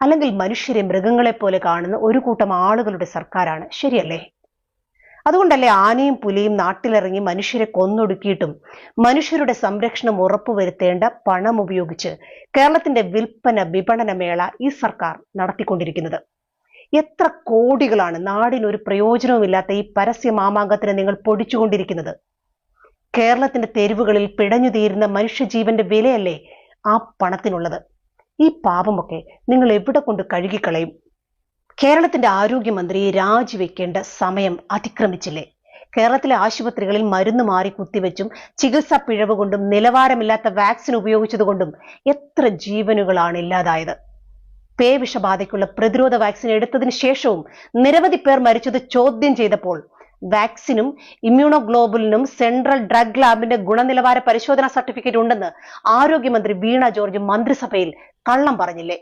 അല്ലെങ്കിൽ മനുഷ്യരെ മൃഗങ്ങളെ പോലെ കാണുന്ന ഒരു കൂട്ടം ആളുകളുടെ സർക്കാരാണ്. ശരിയല്ലേ? അതുകൊണ്ടല്ലേ ആനയും പുലിയും നാട്ടിലിറങ്ങി മനുഷ്യരെ കൊന്നൊടുക്കിയിട്ടും മനുഷ്യരുടെ സംരക്ഷണം ഉറപ്പുവരുത്തേണ്ട പണം ഉപയോഗിച്ച് കേരളത്തിന്റെ വിപണന മേള ഈ സർക്കാർ നടത്തിക്കൊണ്ടിരിക്കുന്നത്? എത്ര കോടികളാണ് നാടിനൊരു പ്രയോജനവുമില്ലാത്ത ഈ പരസ്യ മാമാങ്കത്തിന് നിങ്ങൾ പൊടിച്ചുകൊണ്ടിരിക്കുന്നത്? കേരളത്തിന്റെ തെരുവുകളിൽ പിടഞ്ഞു തീരുന്ന മനുഷ്യജീവന്റെ വിലയല്ലേ ആ പണത്തിനുള്ളത്? ഈ പാപമൊക്കെ നിങ്ങൾ എവിടെ കൊണ്ട് കഴുകിക്കളയും? കേരളത്തിന്റെ ആരോഗ്യമന്ത്രിയെ രാജിവെക്കേണ്ട സമയം അതിക്രമിച്ചില്ലേ? കേരളത്തിലെ ആശുപത്രികളിൽ മരുന്ന് മാറി കുത്തിവെച്ചും ചികിത്സാ പിഴവ് കൊണ്ടും നിലവാരമില്ലാത്ത വാക്സിൻ ഉപയോഗിച്ചതുകൊണ്ടും എത്ര ജീവനുകളാണ് ഇല്ലാതായത്? പേവിഷബാധയ്ക്കുള്ള പ്രതിരോധ വാക്സിൻ എടുത്തതിന് ശേഷവും നിരവധി പേർ മരിച്ചത് ചോദ്യം ചെയ്തപ്പോൾ വാക്സിനും ഇമ്മ്യൂണോഗ്ലോബുലിനും സെൻട്രൽ ഡ്രഗ് ലാബിന്റെ ഗുണനിലവാര പരിശോധനാ സർട്ടിഫിക്കറ്റ് ഉണ്ടെന്ന് ആരോഗ്യമന്ത്രി വീണ ജോർജ് മന്ത്രിസഭയിൽ കള്ളം പറഞ്ഞില്ലേ?